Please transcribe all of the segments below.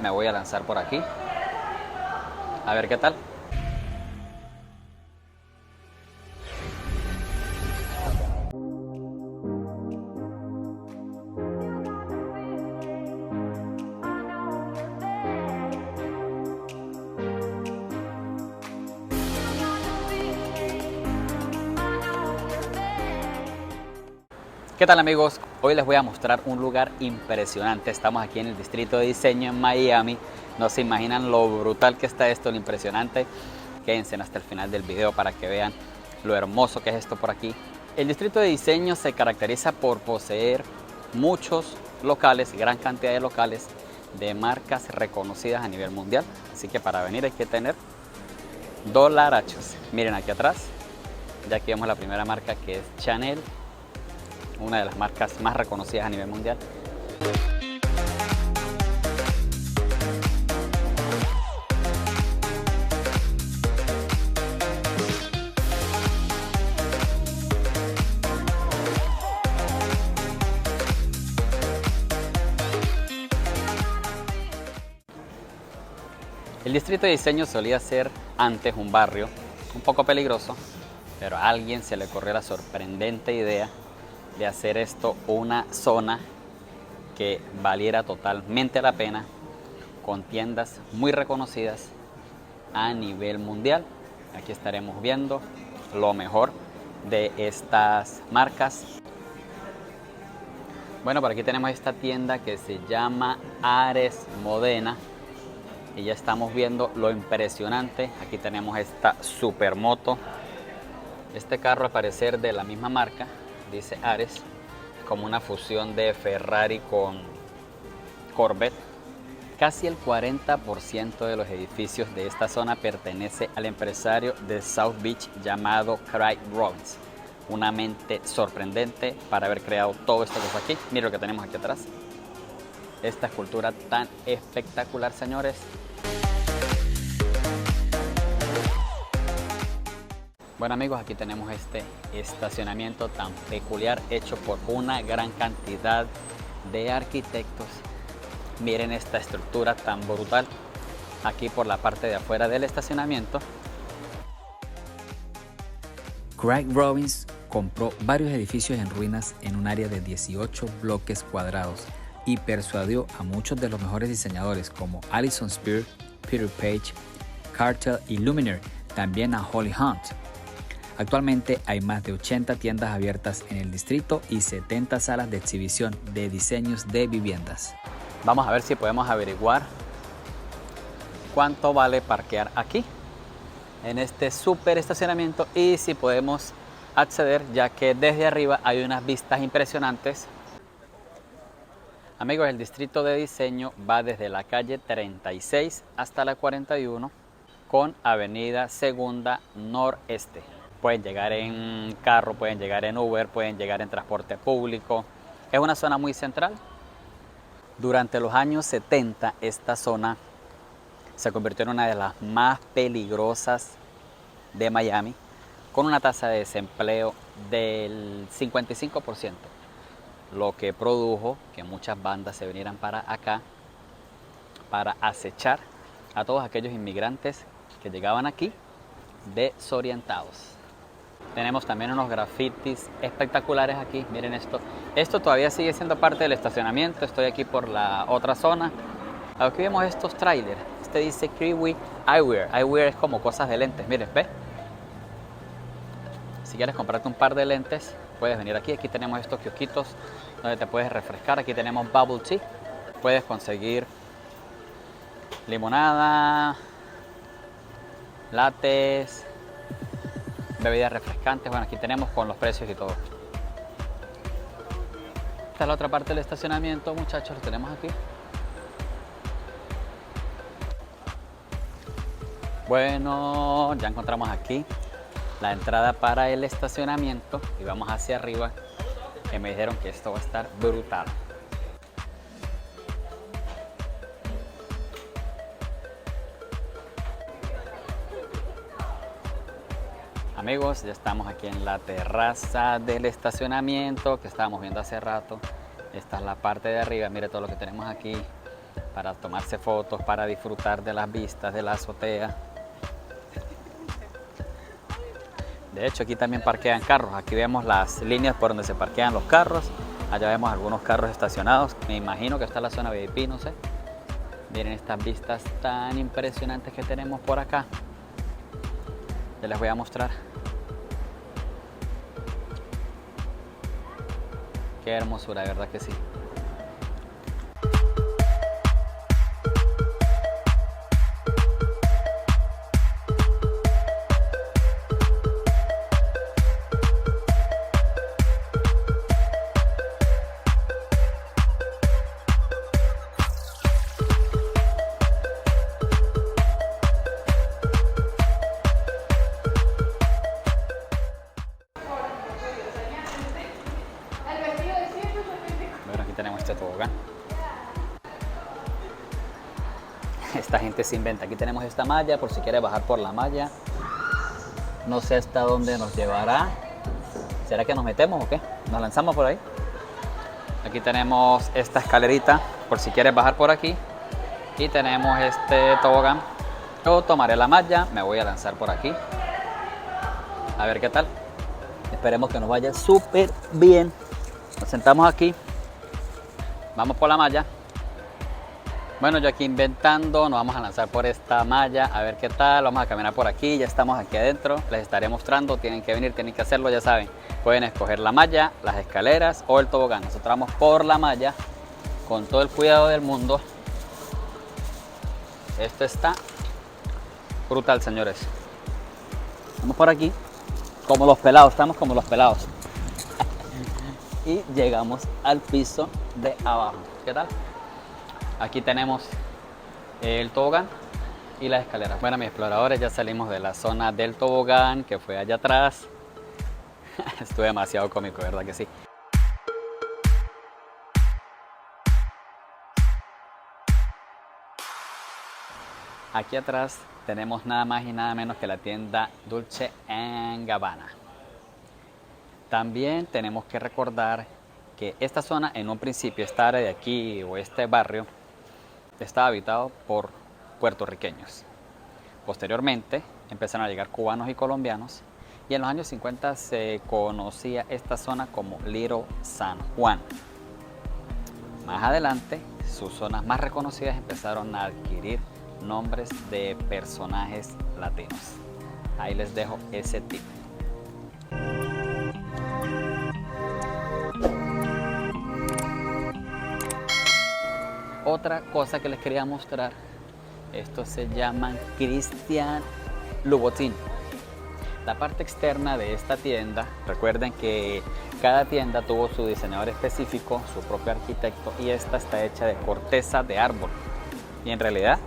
me voy a lanzar por aquí. A ver qué tal. ¿Qué tal amigos? Hoy les voy a mostrar un lugar impresionante. Estamos aquí en el Distrito de Diseño en Miami. No se imaginan lo brutal que está esto, lo impresionante. Quédense hasta el final del video para que vean lo hermoso que es esto por aquí. El Distrito de Diseño se caracteriza por poseer muchos locales, gran cantidad de locales de marcas reconocidas a nivel mundial. Así que para venir hay que tener dolarachos. Miren aquí atrás, ya aquí vemos la primera marca que es Chanel, una de las marcas más reconocidas a nivel mundial. El Distrito de Diseño solía ser antes un barrio un poco peligroso, pero a alguien se le ocurrió la sorprendente idea de hacer esto una zona que valiera totalmente la pena, con tiendas muy reconocidas a nivel mundial. Aquí estaremos viendo lo mejor de estas marcas. Bueno, por aquí tenemos esta tienda que se llama Ares Modena y ya estamos viendo lo impresionante. Aquí tenemos esta supermoto. Este carro, al parecer de la misma marca, dice Ares, como una fusión de Ferrari con Corvette. Casi el 40% de los edificios de esta zona pertenece al empresario de South Beach llamado Craig Robbins. Una mente sorprendente para haber creado todo esto que está aquí. Miren lo que tenemos aquí atrás. Esta escultura tan espectacular, señores. Bueno amigos, aquí tenemos este estacionamiento tan peculiar hecho por una gran cantidad de arquitectos. Miren esta estructura tan brutal aquí por la parte de afuera del estacionamiento. Craig Robbins compró varios edificios en ruinas en un área de 18 bloques cuadrados y persuadió a muchos de los mejores diseñadores como Alison Spear, Peter Page, Cartel y Luminaire, también a Holly Hunt. Actualmente hay más de 80 tiendas abiertas en el distrito y 70 salas de exhibición de diseños de viviendas. Vamos a ver si podemos averiguar cuánto vale parquear aquí en este súper estacionamiento y si podemos acceder, ya que desde arriba hay unas vistas impresionantes. Amigos, el Distrito de Diseño va desde la calle 36 hasta la 41 con avenida Segunda Noreste. Pueden llegar en carro, pueden llegar en Uber, pueden llegar en transporte público. Es una zona muy central. Durante los años 70 esta zona se convirtió en una de las más peligrosas de Miami, con una tasa de desempleo del 55%, lo que produjo que muchas bandas se vinieran para acá para acechar a todos aquellos inmigrantes que llegaban aquí desorientados. Tenemos también unos grafitis espectaculares aquí, miren esto. Esto todavía sigue siendo parte del estacionamiento, estoy aquí por la otra zona. Aquí vemos estos trailers, este dice Kiwi Eyewear. Eyewear es como cosas de lentes, miren, ¿ves? Si quieres comprarte un par de lentes, puedes venir aquí. Aquí tenemos estos kiosquitos donde te puedes refrescar. Aquí tenemos bubble tea, puedes conseguir limonada, lates, bebidas refrescantes. Bueno, aquí tenemos con los precios y todo. Esta es la otra parte del estacionamiento, muchachos, lo tenemos aquí. Bueno, ya encontramos aquí la entrada para el estacionamiento y vamos hacia arriba, que me dijeron que esto va a estar brutal. Amigos, ya estamos aquí en la terraza del estacionamiento que estábamos viendo hace rato. Esta es la parte de arriba, mire todo lo que tenemos aquí. para tomarse fotos, para disfrutar de las vistas de la azotea. De hecho, aquí también parquean carros. Aquí vemos las líneas por donde se parquean los carros. Allá vemos algunos carros estacionados. Me imagino que está la zona VIP, no sé. Miren estas vistas tan impresionantes que tenemos por acá. Ya les voy a mostrar. Qué hermosura, de verdad que sí. Bueno, aquí tenemos este tobogán. Esta gente se inventa. Aquí tenemos esta malla por si quiere bajar por la malla. No sé hasta dónde nos llevará. ¿Será que nos metemos o qué? ¿Nos lanzamos por ahí? Aquí tenemos esta escalerita por si quieres bajar por aquí. Y tenemos este tobogán. Yo tomaré la malla, me voy a lanzar por aquí. A ver qué tal. Esperemos que nos vaya súper bien. Nos sentamos aquí. Vamos por la malla. Bueno, yo aquí inventando, nos vamos a lanzar por esta malla, a ver qué tal. Vamos a caminar por aquí, ya estamos aquí adentro. Les estaré mostrando, tienen que venir, tienen que hacerlo, ya saben. Pueden escoger la malla, las escaleras o el tobogán. Nosotros vamos por la malla con todo el cuidado del mundo. Esto está brutal, señores. Vamos por aquí, como los pelados, estamos como los pelados. Y llegamos al piso de abajo. ¿Qué tal? Aquí tenemos el tobogán y las escaleras. Bueno, mis exploradores, ya salimos de la zona del tobogán que fue allá atrás. Estuvo demasiado cómico, ¿verdad que sí? Aquí atrás tenemos nada más y nada menos que la tienda Dolce & Gabbana. También tenemos que recordar que esta zona en un principio, esta área de aquí o este barrio, estaba habitado por puertorriqueños. Posteriormente empezaron a llegar cubanos y colombianos y en los años 50 se conocía esta zona como Little San Juan. Más adelante, sus zonas más reconocidas empezaron a adquirir nombres de personajes latinos. Ahí les dejo ese tip. Otra cosa que les quería mostrar, estos se llaman Christian Louboutin. La parte externa de esta tienda, recuerden que cada tienda tuvo su diseñador específico, su propio arquitecto, y esta está hecha de corteza de árbol. Y en realidad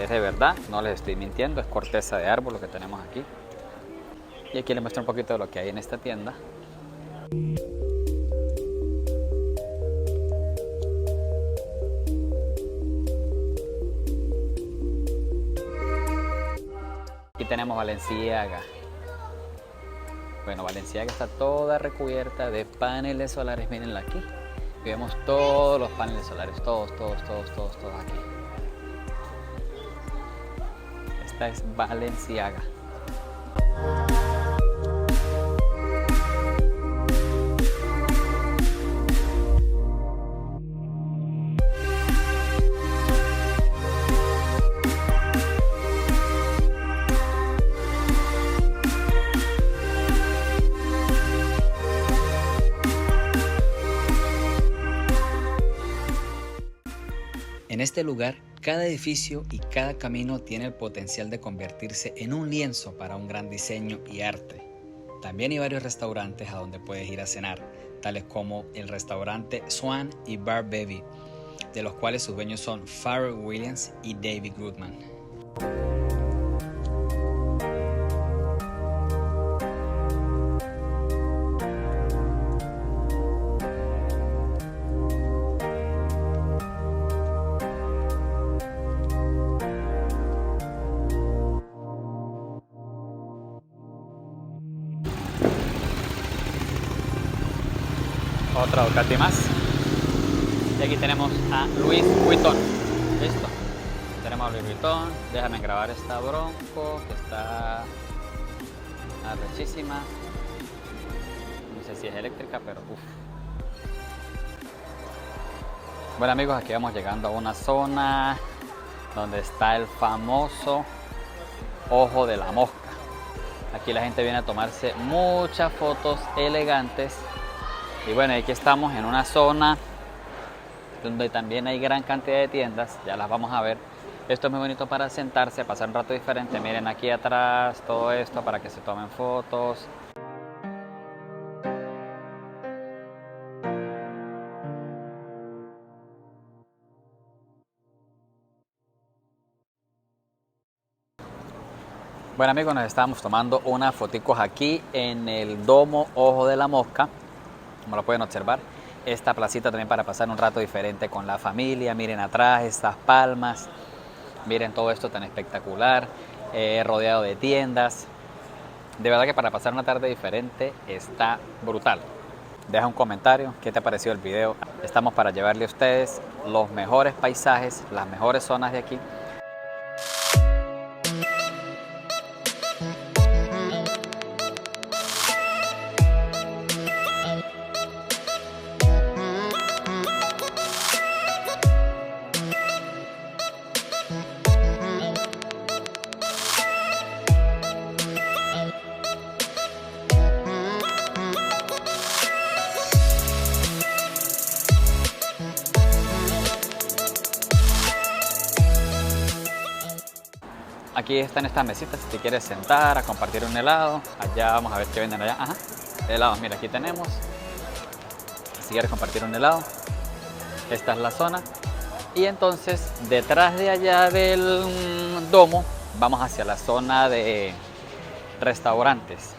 es de verdad, no les estoy mintiendo, es corteza de árbol lo que tenemos aquí. Y aquí les muestro un poquito de lo que hay en esta tienda. Aquí tenemos Balenciaga. Bueno, Balenciaga está toda recubierta de paneles solares. Mírenla aquí. Y vemos todos los paneles solares, todos aquí. Esta es Balenciaga. En este lugar, cada edificio y cada camino tiene el potencial de convertirse en un lienzo para un gran diseño y arte. También hay varios restaurantes a donde puedes ir a cenar, tales como el restaurante Swan y Bar Baby, de los cuales sus dueños son Pharrell Williams y David Goodman. Otra Ducati más. Y aquí tenemos a Louis Vuitton. Listo. Tenemos Louis Vuitton. Déjame grabar esta Bronco que está arrechísima. No sé si es eléctrica, pero uff. Bueno amigos, aquí vamos llegando a una zona donde está el famoso Ojo de la Mosca. Aquí la gente viene a tomarse muchas fotos elegantes. Y bueno, aquí estamos en una zona donde también hay gran cantidad de tiendas. Ya las vamos a ver. Esto es muy bonito para sentarse, pasar un rato diferente. Miren aquí atrás todo esto para que se tomen fotos. Bueno amigos, nos estamos tomando unas foticos aquí en el domo Ojo de la Mosca, como lo pueden observar. Esta placita también para pasar un rato diferente con la familia. Miren atrás estas palmas, miren todo esto tan espectacular, rodeado de tiendas. De verdad que para pasar una tarde diferente está brutal. Deja un comentario, qué te ha parecido el video. Estamos para llevarle a ustedes los mejores paisajes, las mejores zonas de aquí. Aquí están estas mesitas si te quieres sentar a compartir un helado. Allá vamos a ver qué venden allá. Ajá, helados, mira, aquí tenemos. Si quieres compartir un helado, esta es la zona. Y entonces, detrás de allá del domo, vamos hacia la zona de restaurantes.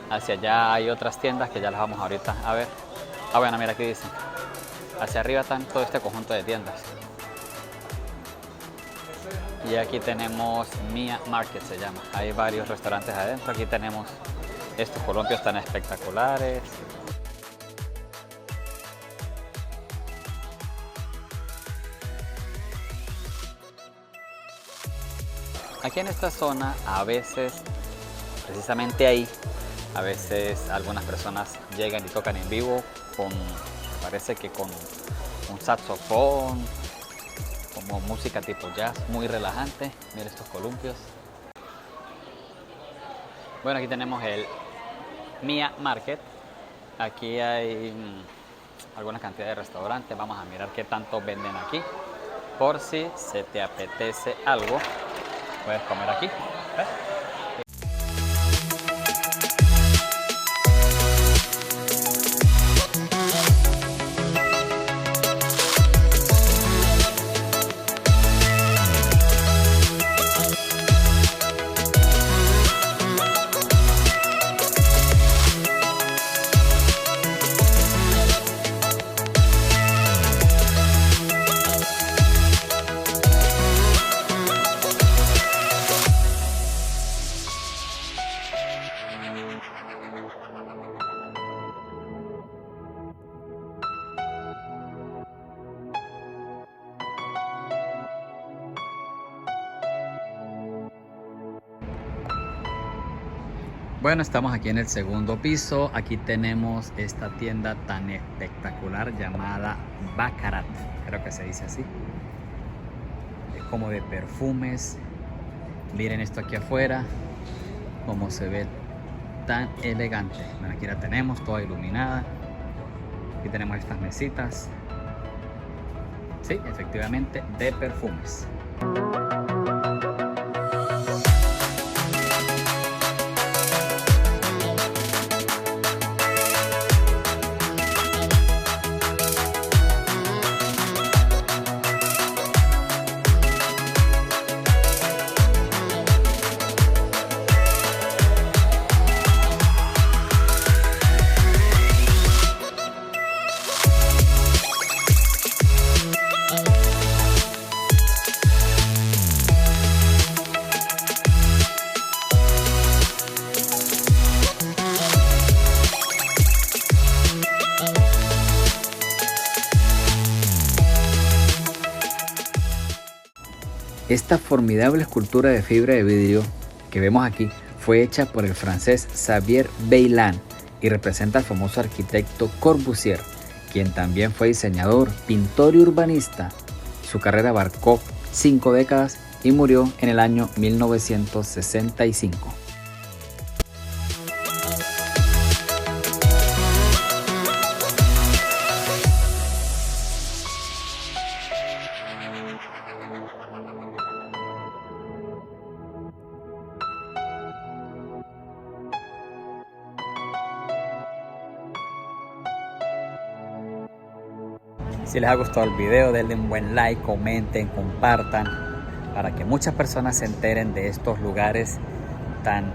Hacia allá hay otras tiendas que ya las vamos ahorita a ver. Ah, bueno, mira aquí dicen. Hacia arriba están todo este conjunto de tiendas. Y aquí tenemos Mia Market, se llama. Hay varios restaurantes adentro. Aquí tenemos estos columpios tan espectaculares. Aquí en esta zona, a veces, precisamente ahí, a veces algunas personas llegan y tocan en vivo con, me parece que con un saxofón, como música tipo jazz, muy relajante. Miren estos columpios. Bueno, aquí tenemos el Mia Market. Aquí hay alguna cantidad de restaurantes. Vamos a mirar qué tanto venden aquí. Por si se te apetece algo, puedes comer aquí. Bueno, estamos aquí en el segundo piso. Aquí tenemos esta tienda tan espectacular llamada Baccarat, creo que se dice así. Es como de perfumes. Miren esto aquí afuera, como se ve tan elegante. Bueno, aquí la tenemos toda iluminada. Aquí tenemos estas mesitas. Sí, efectivamente, de perfumes. Esta formidable escultura de fibra de vidrio que vemos aquí fue hecha por el francés Xavier Baillan y representa al famoso arquitecto Corbusier, quien también fue diseñador, pintor y urbanista. Su carrera abarcó 5 décadas y murió en el año 1965. Si les ha gustado el video, denle un buen like, comenten, compartan, para que muchas personas se enteren de estos lugares tan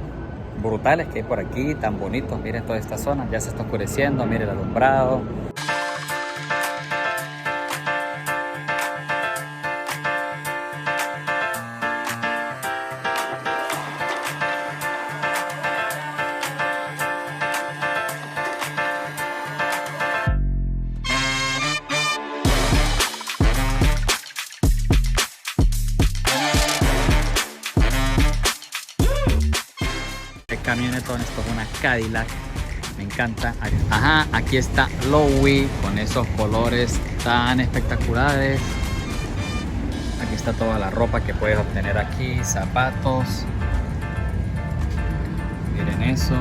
brutales que hay por aquí, tan bonitos. Miren toda esta zona, ya se está oscureciendo, miren el alumbrado. Camionetón, esto es una Cadillac, me encanta. Ajá, aquí está Lowy con esos colores tan espectaculares. Aquí está toda la ropa que puedes obtener aquí, zapatos, miren eso,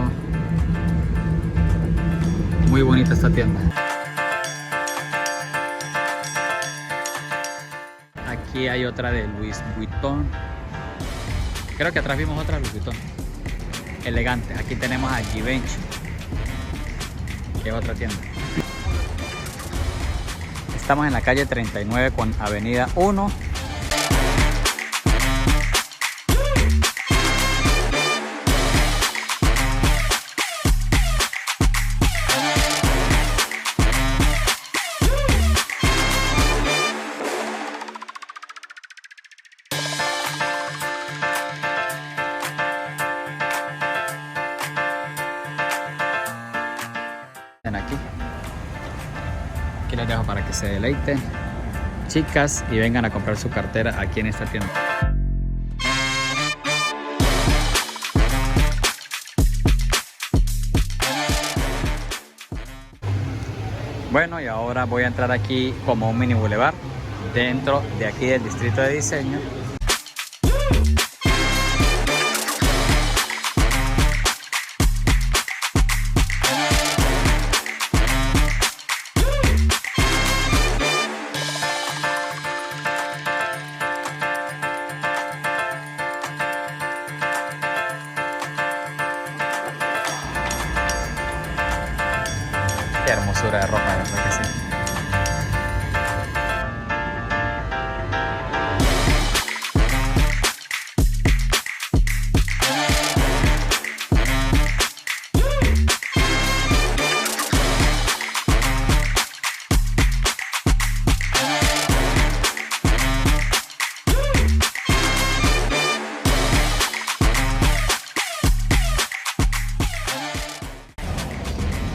muy bonita esta tienda. Aquí hay otra de Louis Vuitton, creo que atrás vimos otra de Louis Vuitton. Elegante. Aquí tenemos a Givenchy, que es otra tienda. Estamos en la calle 39 con avenida 1. Aquí les dejo para que se deleiten, chicas, y vengan a comprar su cartera aquí en esta tienda. Bueno, y ahora voy a entrar aquí como un mini boulevard dentro de aquí del distrito de diseño. Qué hermosura de ropa, ¿verdad que sí?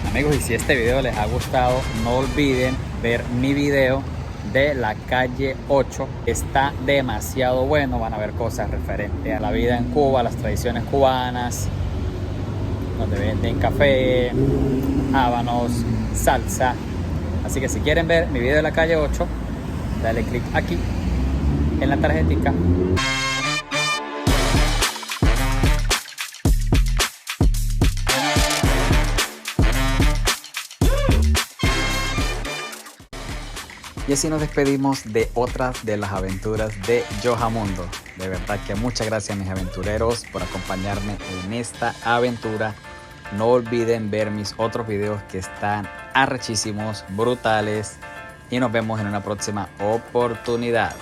Amigos, y si este video les ha gustado, no olviden ver mi video de la calle 8. Está demasiado bueno, van a ver cosas referentes a la vida en Cuba, las tradiciones cubanas, donde venden café, hábanos, salsa. Así que si quieren ver mi video de la calle 8, dale clic aquí en la tarjetita. Y así nos despedimos de otras de las aventuras de Yohamundo. De verdad que muchas gracias, mis aventureros, por acompañarme en esta aventura. No olviden ver mis otros videos que están arrechísimos, brutales. Y nos vemos en una próxima oportunidad.